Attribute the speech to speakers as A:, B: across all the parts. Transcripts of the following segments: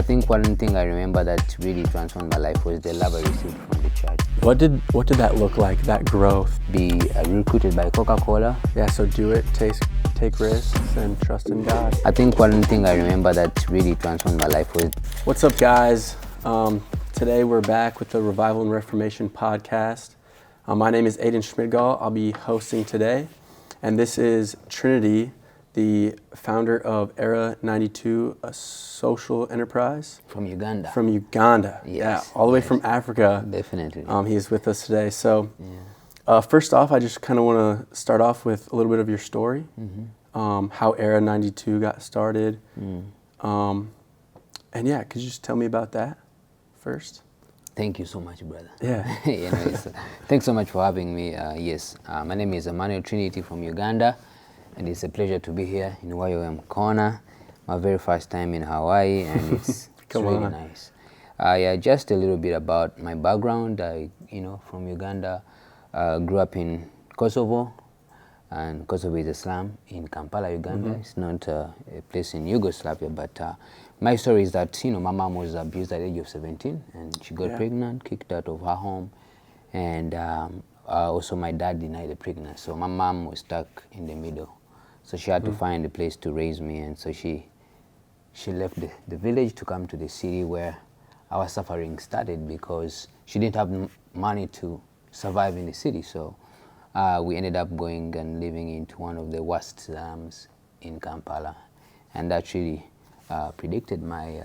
A: think one thing I remember that really transformed my life was the love I received from the church.
B: What did that look like, that growth?
A: Be recruited by Coca-Cola.
B: Yeah, so do it, take risks, and trust in God.
A: I think one thing I remember that really transformed my life was...
B: What's up, guys? Today we're back with the Revival Reformation podcast. My name is Aiden Schmidgall. I'll be hosting today. And this is Trinity, the founder of Era 92, a social enterprise.
A: From Uganda.
B: From Uganda.
A: Yes.
B: Yeah, all the way from Africa.
A: Definitely.
B: He's with us today. So first off, I just kind of want to start off with a little bit of your story. How Era 92 got started. And yeah, could you just tell me about that first?
A: Thank you so much, brother.
B: Yeah.
A: Thanks so much for having me. Yes, my name is Emmanuel Trinity from Uganda, and it's a pleasure to be here in YWAM, Kona. My very first time in Hawaii, and it's really nice. Yeah, just a little bit about my background. From Uganda, grew up in Kosovo, and Kosovo is a slum in Kampala, Uganda. It's not a place in Yugoslavia, but my story is that, my mom was abused at the age of 17, and she got pregnant, kicked out of her home, and also my dad denied the pregnancy. So my mom was stuck in the middle. So she had to find a place to raise me, and so she left the village to come to the city where our suffering started, because she didn't have money to survive in the city. So we ended up going and living into one of the worst slums in Kampala, and that really predicted my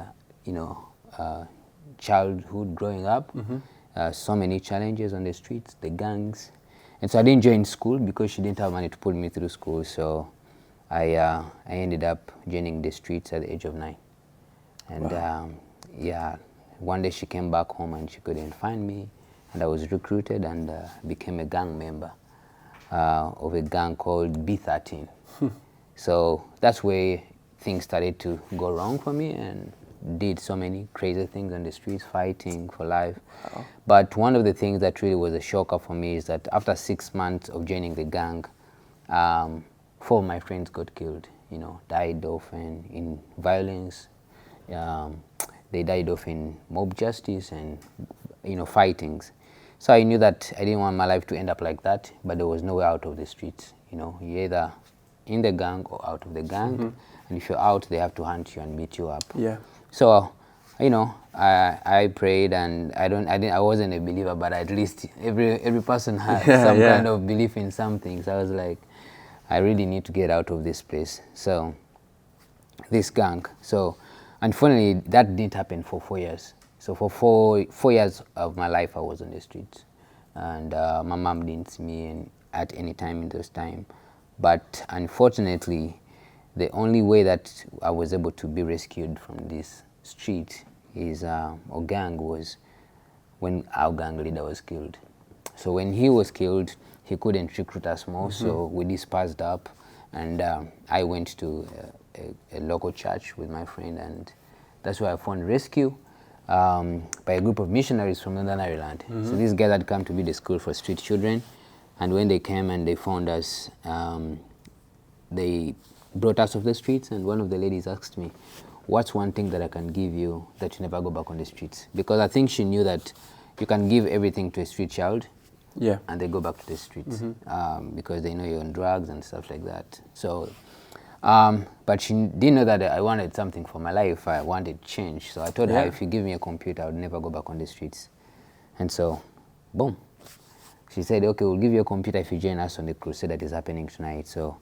A: childhood growing up. So many challenges on the streets, the gangs, and so I didn't join school because she didn't have money to put me through school. So I ended up joining the streets at the age of 9. And one day she came back home and she couldn't find me, and I was recruited and became a gang member of a gang called B13. So that's where things started to go wrong for me, and did so many crazy things on the streets, fighting for life. But one of the things that really was a shocker for me is that after 6 months of joining the gang, 4 of my friends got killed, died off in violence. They died off in mob justice and, fightings. So I knew that I didn't want my life to end up like that, but there was no way out of the streets. You're either in the gang or out of the gang. And if you're out, they have to hunt you and beat you up. Yeah. So, I prayed, and I wasn't a believer, but at least every person had some kind of belief in something. So I was like, I really need to get out of this place. So, this gang. So, unfortunately, that didn't happen for 4 years. So for 4 years of my life, I was on the streets, and my mom didn't see me at any time in those time. But unfortunately, the only way that I was able to be rescued from this street is or gang was when our gang leader was killed. So when he was killed, he couldn't recruit us more, so we dispersed up, and I went to a local church with my friend, and that's where I found rescue by a group of missionaries from Northern Ireland. So these guys had come to be the school for street children, and when they came and they found us, they brought us off the streets, and one of the ladies asked me, what's one thing that I can give you that you never go back on the streets? Because I think she knew that you can give everything to a street child, and they go back to the streets because they know you're on drugs and stuff like that. So, but she didn't know that I wanted something for my life. I wanted change. So I told her, if you give me a computer, I would never go back on the streets. And so, boom. She said, okay, we'll give you a computer if you join us on the crusade that is happening tonight. So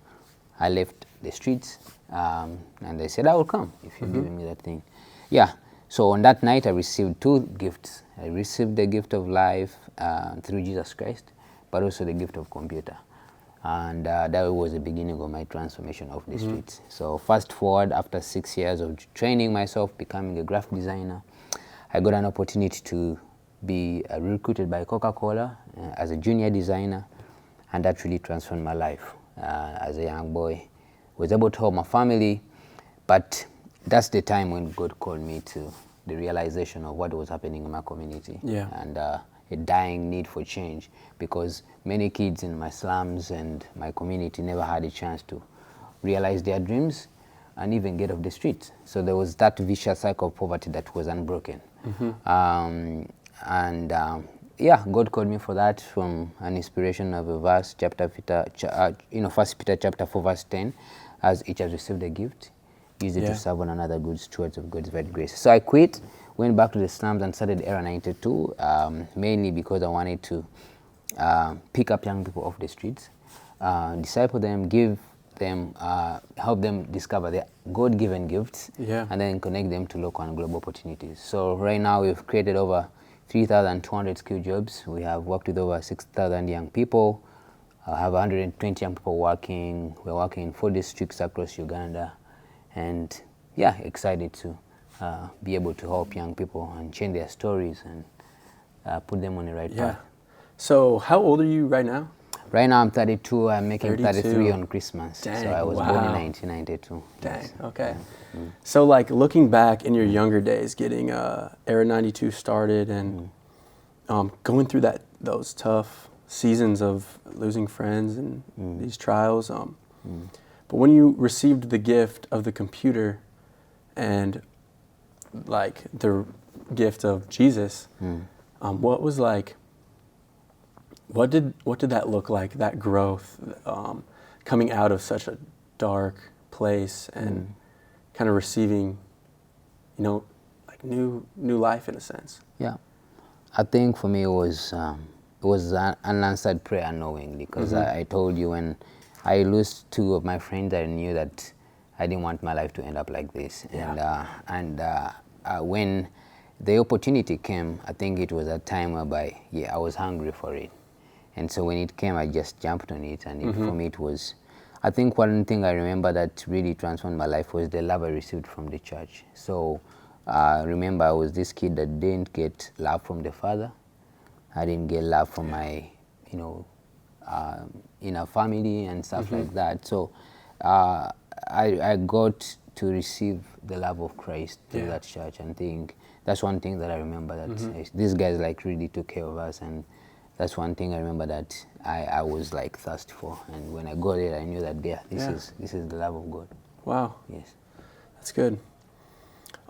A: I left the streets, and they said, I will come if you're giving me that thing. Yeah, so on that night, I received 2 gifts. I received the gift of life through Jesus Christ, but also the gift of computer. And that was the beginning of my transformation of the streets. So fast forward, after 6 years of training myself, becoming a graphic designer, I got an opportunity to be recruited by Coca-Cola as a junior designer, and that really transformed my life. As a young boy, was able to help my family, but that's the time when God called me to the realization of what was happening in my community, and a dying need for change, because many kids in my slums and my community never had a chance to realize their dreams, and even get off the streets. So there was that vicious cycle of poverty that was unbroken. Yeah, God called me for that from an inspiration of a verse, First Peter chapter 4 verse 10, as each has received a gift, use it to serve one another, good stewards of God's great grace. So I quit, went back to the slums and started Era 92, mainly because I wanted to pick up young people off the streets, disciple them, give them, help them discover their God-given gifts, and then connect them to local and global opportunities. So right now we've created over 3,200 skill jobs. We have worked with over 6,000 young people. I have 120 young people working. We're working in 4 districts across Uganda. And yeah, excited to be able to help young people and change their stories and put them on the right path.
B: So how old are you right now?
A: Right now I'm 32. I'm making
B: 32.
A: 33 on Christmas.
B: Dang,
A: so I was born in 1992.
B: Dang,
A: Yes.
B: okay. So like looking back in your younger days, getting Era 92 started and going through those tough seasons of losing friends and these trials. But when you received the gift of the computer and like the gift of Jesus, what was like, what did that look like, that growth, coming out of such a dark place and kind of receiving, like new life in a sense?
A: Yeah, I think for me it was an unanswered prayer knowingly, because I told you when I lost 2 of my friends, I knew that I didn't want my life to end up like this. And when the opportunity came, I think it was a time whereby, I was hungry for it. And so when it came, I just jumped on it. And for me, it was, I think one thing I remember that really transformed my life was the love I received from the church. So remember, I was this kid that didn't get love from the father. I didn't get love from my, family and stuff like that. So I got to receive the love of Christ through that church, and think that's one thing that I remember, that these guys like really took care of us, and that's one thing I remember that I was like thirsty for. And when I got it, I knew that this is the love of God.
B: Wow.
A: Yes.
B: That's good.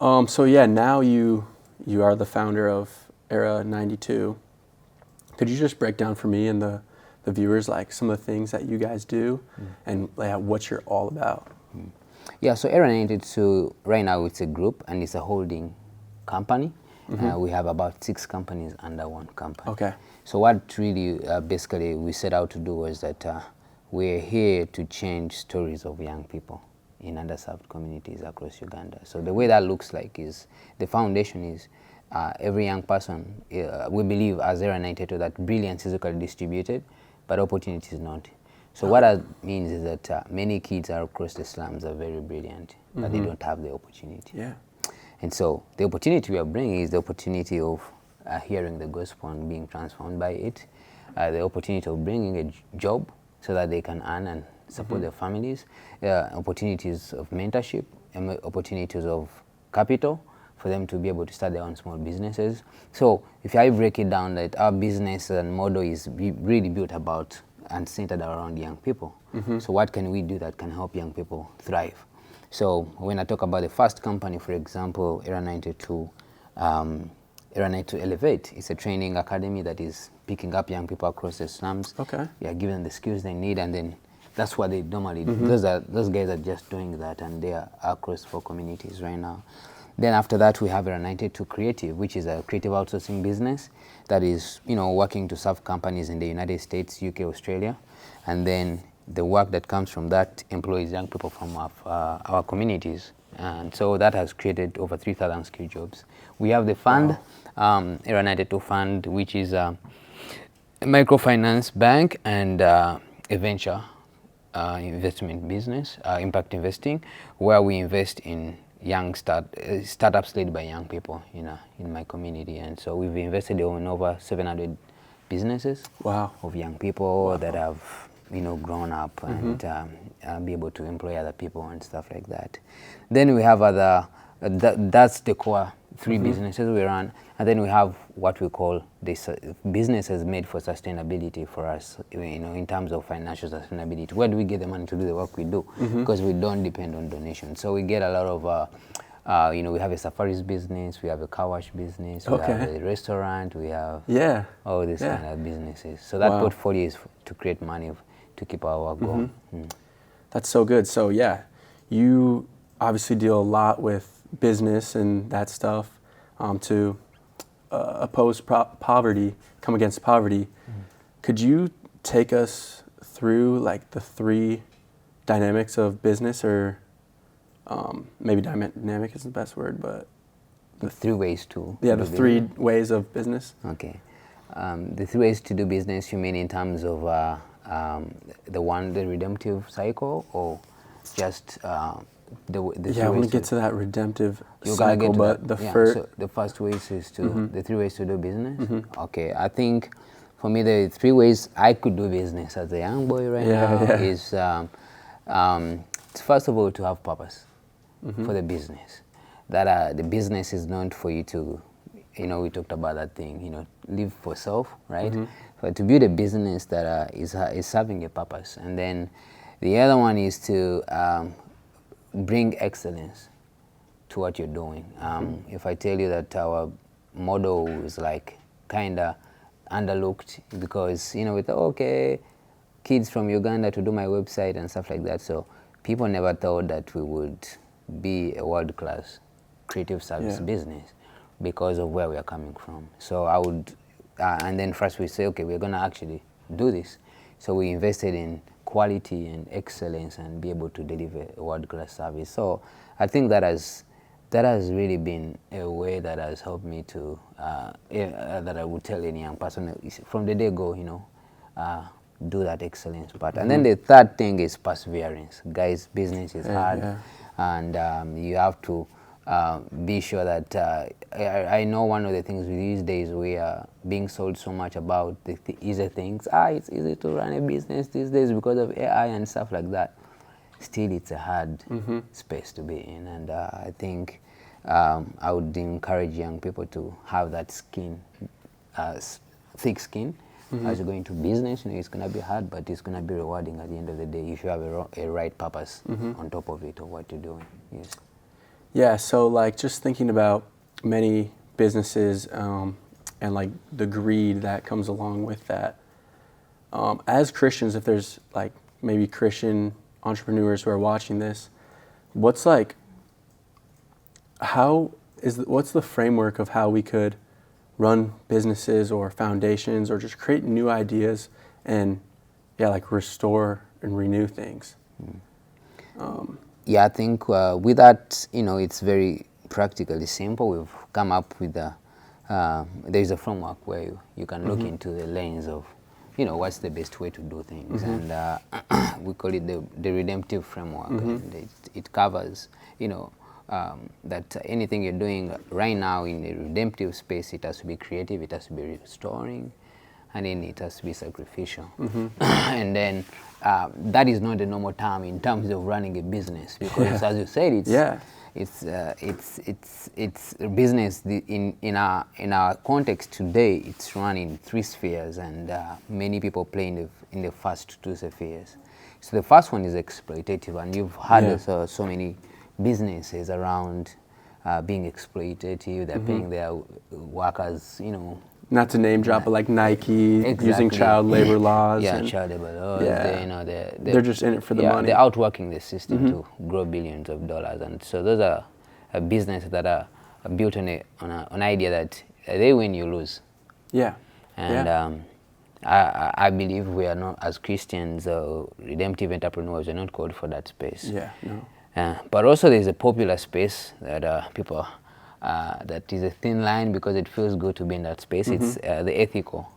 B: So now you are the founder of Era 92. Could you just break down for me and the viewers like some of the things that you guys do and what you're all about?
A: Yeah, so Era 92 right now, it's a group and it's a holding company. We have about 6 companies under one company.
B: Okay.
A: So what really basically we set out to do was that we're here to change stories of young people in underserved communities across Uganda. So the way that looks like is, the foundation is every young person, we believe as Era 92 that brilliance is equally distributed, but opportunity is not. So what that means is that many kids across the slums are very brilliant, but they don't have the opportunity.
B: Yeah.
A: And so the opportunity we are bringing is the opportunity of hearing the gospel and being transformed by it, the opportunity of bringing a job so that they can earn and support their families, opportunities of mentorship, opportunities of capital for them to be able to start their own small businesses. So if I break it down, that our business and model is really built about and centered around young people. So what can we do that can help young people thrive? So when I talk about the first company, for example, Era 92, Era 92 Elevate, it's a training academy that is picking up young people across the slums.
B: Okay.
A: Yeah, giving them the skills they need, and then that's what they normally do. Those guys are just doing that, and they are across 4 communities right now. Then after that, we have Era 92 Creative, which is a creative outsourcing business that is, working to serve companies in the United States, UK, Australia, and then the work that comes from that employs young people from our communities. And so that has created over 3,000 skill jobs. We have the fund, Era 92 Fund, which is a microfinance bank and a venture investment business, impact investing, where we invest in young startups led by young people in my community. And so we've invested in over 700 businesses of young people that have grown up and be able to employ other people and stuff like that. Then we have other That's the core 3 businesses we run, and then we have what we call this businesses made for sustainability for us, in terms of financial sustainability. Where do we get the money to do the work we do? Because we don't depend on donations. So we get a lot of, we have a safaris business, we have a car wash business, we have a restaurant, we have all these kind of businesses. So that portfolio is to create money to keep our work going.
B: That's so good. So you obviously deal a lot with business and that stuff to oppose poverty, come against poverty. Could you take us through like the 3 dynamics of business, or maybe dynamic isn't the best word, but
A: the 3 ways to
B: the 3 ways of business.
A: Okay. The 3 ways to do business, you mean in terms of the redemptive cycle, or just the
B: I want to get to that redemptive
A: You're
B: cycle,
A: but
B: the first...
A: So the first ways is to, the 3 ways to do business. Okay, I think for me the 3 ways I could do business as a young boy right now is, first of all, to have purpose for the business. That the business is not for you to, we talked about that thing, live for self, right? But to build a business that is serving a purpose. And then the other one is to bring excellence to what you're doing. If I tell you that our model is like kind of underlooked because, we thought, okay, kids from Uganda to do my website and stuff like that. So people never thought that we would be a world-class creative service business because of where we are coming from. So I would, and then first we say, okay, we're going to actually do this. So we invested in quality and excellence and be able to deliver a world-class service. So I think that has really been a way that has helped me to, that I would tell any young person from the day go, do that excellence part. And then the third thing is perseverance. Guys, business is hard, and you have to be sure that, I know one of the things these days we are being sold so much about the easy things. It's easy to run a business these days because of AI and stuff like that. Still, it's a hard space to be in, and I think I would encourage young people to have that skin, thick skin, as you go into business. It's going to be hard, but it's going to be rewarding at the end of the day if you have a right purpose on top of it of what you're doing. Yes.
B: Yeah, so like just thinking about many businesses and like the greed that comes along with that. As Christians, if there's like maybe Christian entrepreneurs who are watching this, what's the framework of how we could run businesses or foundations or just create new ideas and like restore and renew things?
A: I think with that, it's very practically simple. We've come up with there's a framework where you can look into the lens of, what's the best way to do things. And we call it the redemptive framework. And it covers, that anything you're doing right now in the redemptive space, it has to be creative, it has to be restoring, and then it has to be sacrificial. And then that is not the normal term in terms of running a business, because as you said, it's business in our context today. It's run in 3 spheres, and many people play in the first 2 spheres. So the first one is exploitative, and you've had so many businesses around being exploitative. They're paying their workers,
B: not to name drop, but like Nike, using child labor laws.
A: Child labor laws.
B: They're just in it for the money.
A: They're outworking the system to grow billions of dollars. And so those are a business that are built on an idea that they win, you lose. And I believe we are not, as Christians or redemptive entrepreneurs, we're not called for that space. But also there's a popular space that people that is a thin line because it feels good to be in that space. It's the ethical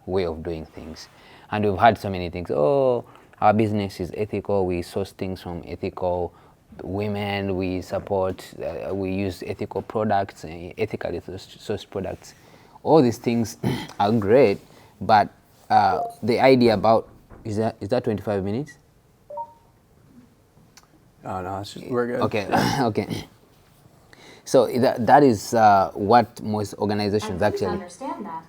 A: way of doing things. And we've had so many things. Oh, our business is ethical. We source things from ethical women. We support, we use ethical products, ethically sourced products. All these things are great, but the idea about, is that 25 minutes?
B: Oh, no, we're good.
A: Okay, okay. So that is what most organizations
C: I
A: actually
C: understand that.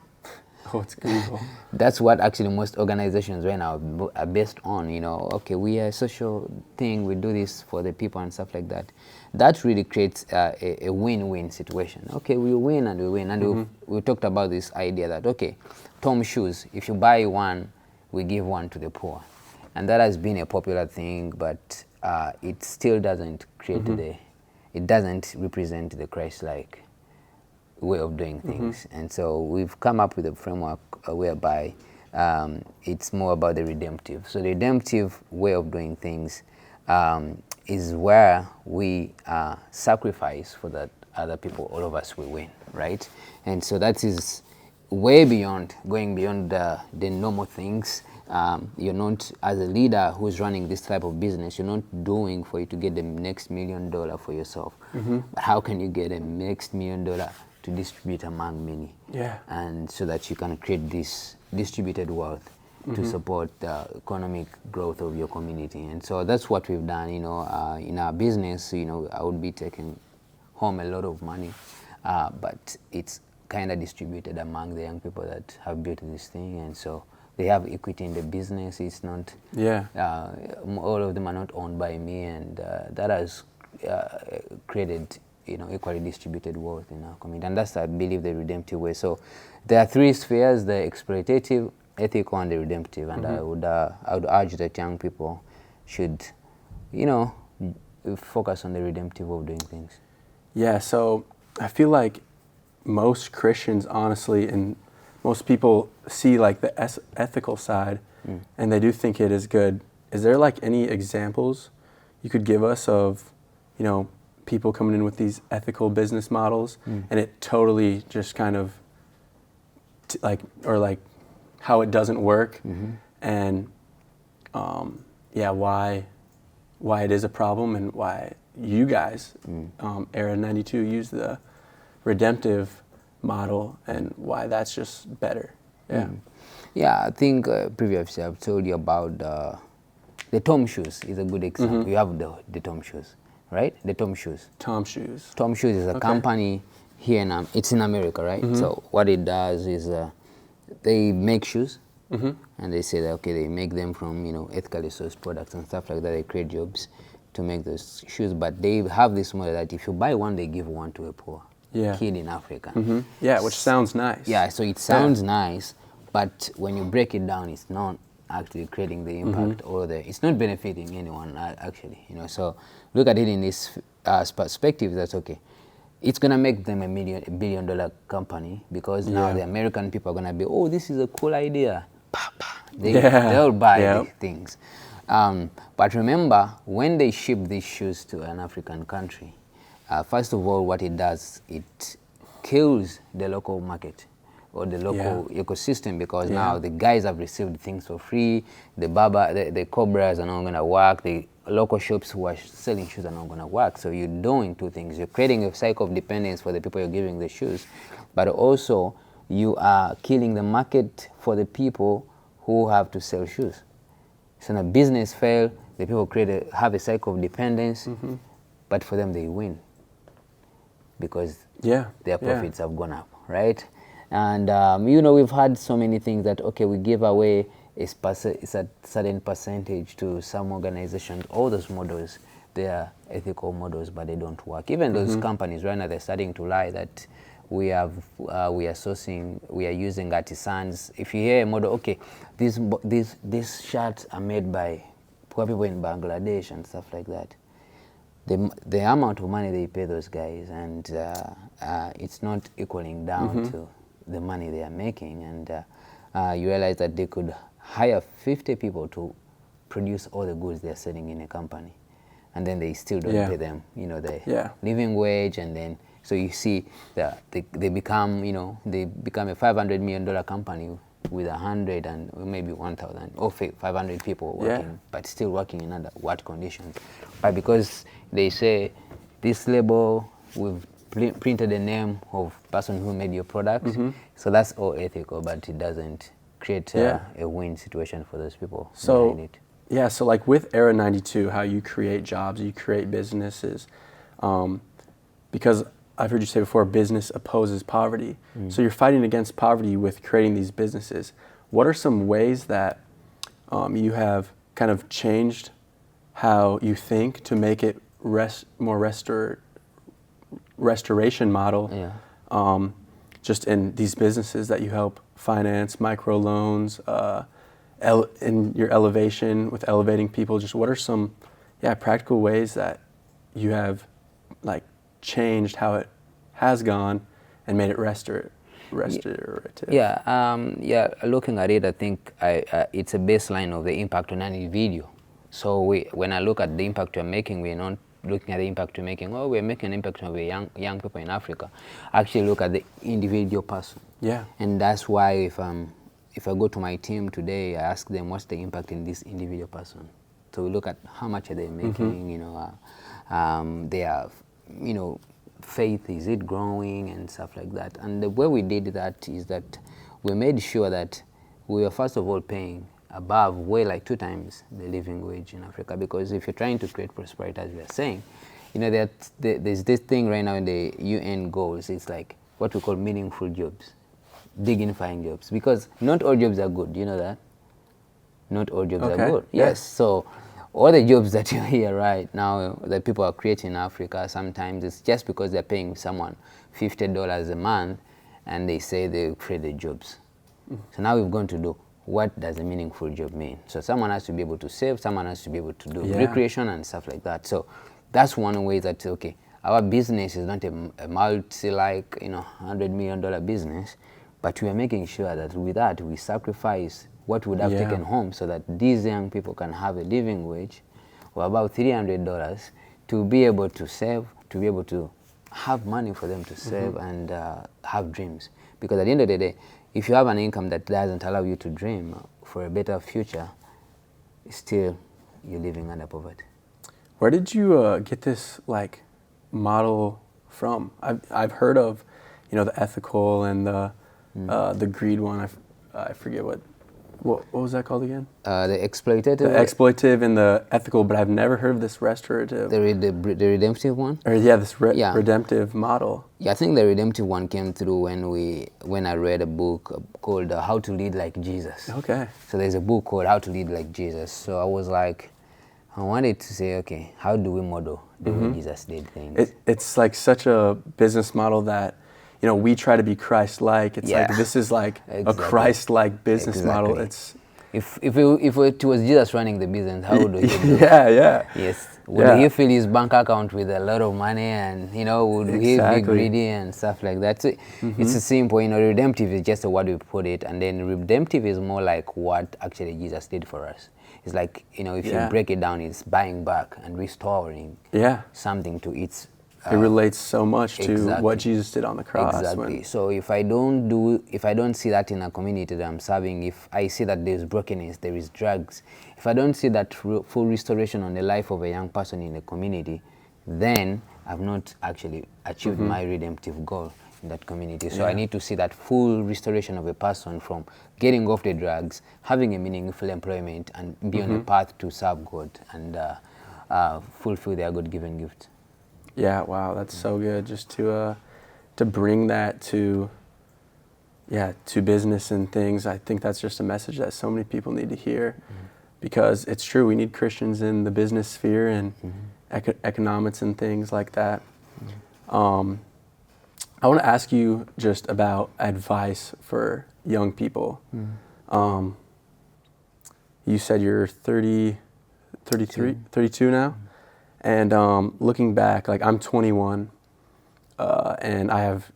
B: Oh, it's Google.
A: that's what actually most organizations right now are based on. Okay, we are a social thing, we do this for the people and stuff like that. That really creates a win-win situation. Okay, we win and we win. And we talked about this idea that, okay, Tom shoes, if you buy one, we give one to the poor. And that has been a popular thing, but it still doesn't create it doesn't represent the Christ-like way of doing things. And so we've come up with a framework whereby it's more about the redemptive. So the redemptive way of doing things is where we sacrifice for that other people, all of us will win, right? And so that is way beyond, going beyond the normal things. You're not, as a leader who's running this type of business, you're not doing for you to get the next $1 million for yourself. But how can you get a next $1 million to distribute among many?
B: Yeah.
A: And so that you can create this distributed wealth to support the economic growth of your community. And so that's what we've done. In our business, I would be taking home a lot of money, but it's kind of distributed among the young people that have built this thing. And so they have equity in the business. It's not, all of them are not owned by me, and that has created, equally distributed wealth in our community. And that's, I believe, the redemptive way. So there are three spheres: the exploitative, ethical, and the redemptive. And I would urge that young people should, focus on the redemptive way of doing things.
B: Yeah, so I feel like most Christians, honestly, and most people see like the ethical side, and they do think it is good. Is there like any examples you could give us of, people coming in with these ethical business models, and it totally just kind of or how it doesn't work, and why it is a problem, and why you guys, Era 92, use the redemptive model, and why that's just better.
A: Yeah, I think previously I've told you about the Tom shoes is a good example. You have the Tom shoes, right? The Tom shoes.
B: Tom shoes.
A: Tom shoes is a company here it's in America, right? So what it does is they make shoes, and they say that, okay, they make them from ethically sourced products and stuff like that. They create jobs to make those shoes, but they have this model that if you buy one, they give one to a poor kid in Africa.
B: Yeah, which sounds nice.
A: Yeah, so it sounds nice, but when you break it down, it's not actually creating the impact or it's not benefiting anyone actually. So look at it in this perspective. That's okay. It's gonna make them $1 billion company, because now the American people are gonna be, oh, this is a cool idea. They'll buy these things. But remember, when they ship these shoes to an African country, first of all, what it does, it kills the local market or the local ecosystem, because now the guys have received things for free. The cobras are not going to work. The local shops who are selling shoes are not going to work. So you're doing two things. You're creating a cycle of dependence for the people you're giving the shoes, but also you are killing the market for the people who have to sell shoes. So when a business fails, the people have a cycle of dependence, but for them they win, because their profits have gone up, right? And we've had so many things that, okay, we give away a certain percentage to some organizations. All those models, they are ethical models, but they don't work. Even those companies right now, they're starting to lie that we are using artisans. If you hear a model, okay, these shirts are made by poor people in Bangladesh and stuff like that. The amount of money they pay those guys, and it's not equaling down to the money they are making. And you realize that they could hire 50 people to produce all the goods they're selling in a company, and then they still don't pay them, the living wage. And then so you see that they become a $500 million company with 100 and maybe 1,000 or 500 people working, but still working in under what conditions? But because they say this label, we've printed the name of person who made your product, so that's all ethical, but it doesn't create a win situation for those people behind it.
B: Yeah, so like with Era 92, how you create jobs, you create businesses, because I've heard you say before, business opposes poverty. So you're fighting against poverty with creating these businesses. What are some ways that you have kind of changed how you think to make it more restoration model, just in these businesses that you help finance, microloans, in your elevation with elevating people? Just what are some practical ways that you have like changed how it has gone and made it restorative?
A: Looking at it, I think it's a baseline of the impact on an individual. So when I look at the impact we're making, we're not looking at the impact we're making. Oh, we're making an impact on the young people in Africa. I actually look at the individual person. Yeah. And that's why if I go to my team today, I ask them what's the impact in this individual person. So we look at how much are they making, their, faith, is it growing and stuff like that. And the way we did that is that we made sure that we were first of all paying above, way like 2 times the living wage in Africa, because if you're trying to create prosperity, as we are saying, there's this thing right now in the UN goals, it's like what we call meaningful jobs, dignifying jobs, because not all jobs are good, you know that? Not all jobs are good. Yes, so all the jobs that you hear right now that people are creating in Africa, sometimes it's just because they're paying someone $50 a month and they say they create the jobs. So now we've gone to do, what does a meaningful job mean? So someone has to be able to save, someone has to be able to do recreation and stuff like that. So that's one way that, okay, our business is not a multi-like, $100 million business, but we are making sure that with that we sacrifice what would have taken home so that these young people can have a living wage of about $300 to be able to save, to be able to have money for them to save and have dreams. Because at the end of the day, if you have an income that doesn't allow you to dream for a better future, still you're living under poverty.
B: Where did you get this model from? I've heard of, the ethical and the greed one. I forget what was that called again?
A: The exploitative.
B: The exploitative and the ethical, but I've never heard of this restorative.
A: The redemptive one?
B: Or this redemptive model.
A: Yeah, I think the redemptive one came through when I read a book called How to Lead Like Jesus. Okay. So there's a book called How to Lead Like Jesus. So I was like, I wanted to say, okay, how do we model the way Jesus did things?
B: It's like such a business model that, we try to be Christ-like. It's like, this is like a Christ-like business model. It's
A: if it was Jesus running the business, how would he do it? Yes. Would he fill his bank account with a lot of money and, would he be greedy and stuff like that? So it's a simple, redemptive is just a word we put it, and then redemptive is more like what actually Jesus did for us. It's like, if you break it down, it's buying back and restoring something to its
B: it relates so much to what Jesus did on the cross.
A: Exactly. So if I don't see that in a community that I'm serving, if I see that there's brokenness, there is drugs, if I don't see that full restoration on the life of a young person in the community, then I've not actually achieved my redemptive goal in that community. So I need to see that full restoration of a person from getting off the drugs, having a meaningful employment, and be on a path to serve God and fulfill their God-given gift.
B: Yeah, wow, that's so good. Just to bring that to business and things. I think that's just a message that so many people need to hear, because it's true. We need Christians in the business sphere and economics and things like that. I want to ask you just about advice for young people. You said you're 32 now? And looking back, I'm 21, and I have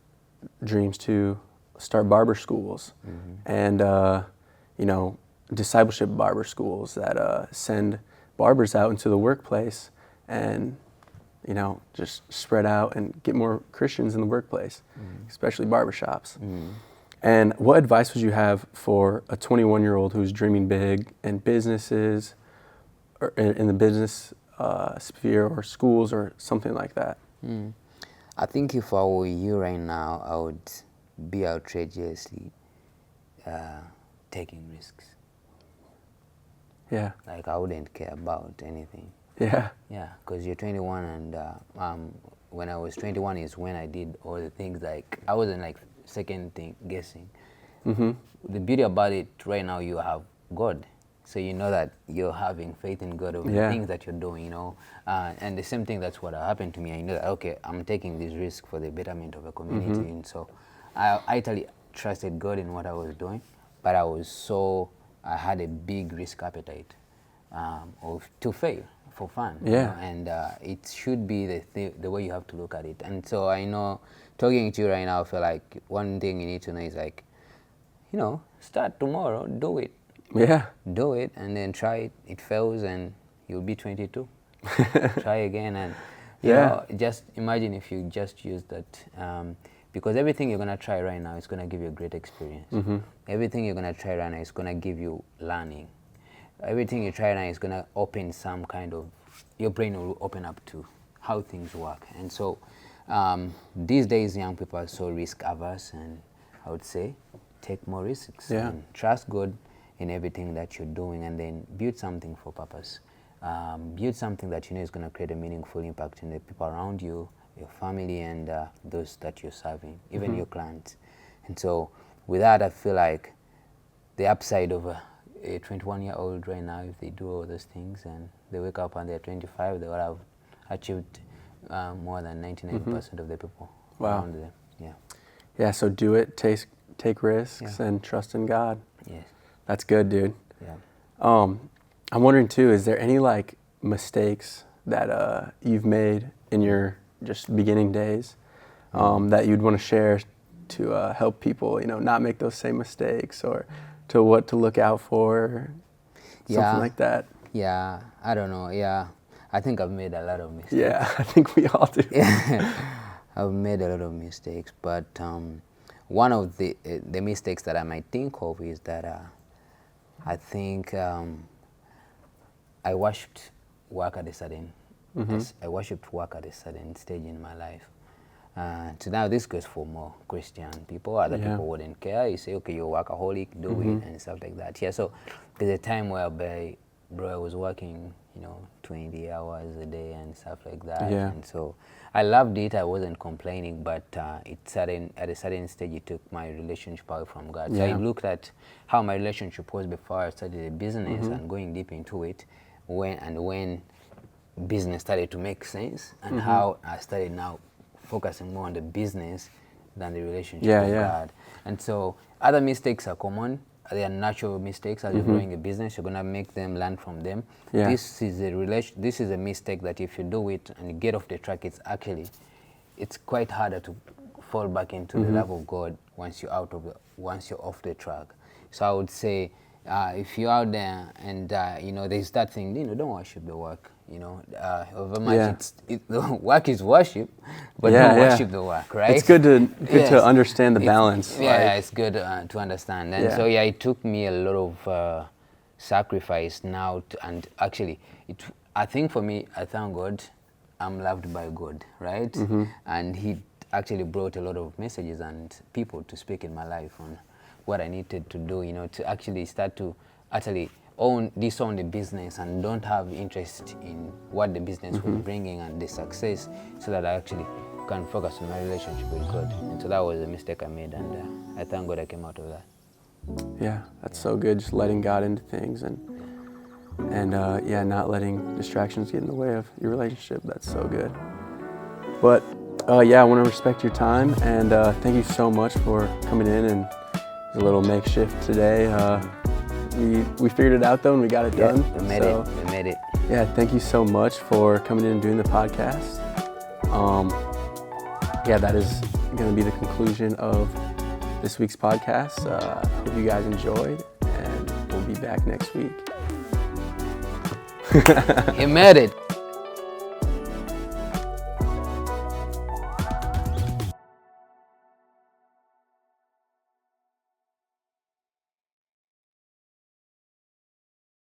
B: dreams to start barber schools and, discipleship barber schools that send barbers out into the workplace and, just spread out and get more Christians in the workplace, especially barbershops. And what advice would you have for a 21-year-old who's dreaming big in businesses or in the business sphere or schools or something like that?
A: I think if I were you right now, I would be outrageously taking risks. Yeah. I wouldn't care about anything. Yeah. Yeah, because you're 21 and when I was 21 is when I did all the things. Like I wasn't like second thing guessing. The beauty about it right now, you have God, so you know that you're having faith in God over the things that you're doing, you know. And the same thing, that's what happened to me. I know that, okay, I'm taking this risk for the betterment of a community, and so I actually trusted God in what I was doing, but I had a big risk appetite to fail for fun. You know? And it should be the way you have to look at it. And so I know, talking to you right now, I feel like one thing you need to know is like, you know, start tomorrow, do it.
B: Yeah.
A: Do it and then try it. It fails and you'll be 22. Try again, and you know, just imagine if you just use that. Because everything you're going to try right now is going to give you a great experience. Everything you're going to try right now is going to give you learning. Everything you try now is going to open some kind of, your brain will open up to how things work. And so these days young people are so risk averse, and I would say take more risks. And trust God in everything that you're doing, and then build something for purpose. Build something that you know is going to create a meaningful impact in the people around you, your family, and those that you're serving, even your clients. And so with that, I feel like the upside of a 21-year-old right now, if they do all those things and they wake up and they're 25, they will have achieved more than 99% of the people around them.
B: Yeah, so do it, take risks, and trust in God.
A: Yes.
B: That's good, dude.
A: Yeah.
B: I'm wondering too, is there any like mistakes that you've made in your just beginning days that you'd want to share to help people, you know, not make those same mistakes, or to what to look out for, something like that?
A: Yeah, I don't know. Yeah, I think I've made a lot of mistakes.
B: Yeah, I think we all do.
A: I've made a lot of mistakes, but one of the mistakes that I might think of is that I think I worshipped work at a certain I worshipped work at a certain stage in my life. So now this goes for more Christian people. Other people wouldn't care. You say, okay, you're a workaholic, do it, and stuff like that. Yeah, so there's a time whereby, bro, I was working, you know, 20 hours a day and stuff like that.
B: Yeah.
A: And so I loved it. I wasn't complaining, but at a certain stage, it took my relationship away from God. So I looked at how my relationship was before I started a business and going deep into it, when business started to make sense, and how I started now focusing more on the business than the relationship with God. And so other mistakes are common. They are natural mistakes. As you're growing a business, you're gonna make them, learn from them. This is a mistake that if you do it and you get off the track, it's quite harder to fall back into the love of God once you're off the track. So I would say, if you're out there and you know, there's that thing, you know, don't worship the work. You know, over much the work is worship, but don't worship the work, right?
B: It's good to understand the balance.
A: It's good to understand. And so it took me a lot of sacrifice now, and actually, I think for me, I thank God, I'm loved by God, right? And He actually brought a lot of messages and people to speak in my life on what I needed to do, you know, to actually start to own the business and don't have interest in what the business was bringing and the success, so that I actually can focus on my relationship with God. And so that was a mistake I made, and I thank God I came out of that.
B: Yeah, that's so good, just letting God into things and not letting distractions get in the way of your relationship. That's so good. But I want to respect your time, and thank you so much for coming in, and a little makeshift today. We figured it out though, and we got it done.
A: We made it.
B: Yeah, thank you so much for coming in and doing the podcast. That is going to be the conclusion of this week's podcast. Hope you guys enjoyed, and we'll be back next week.
A: He made it.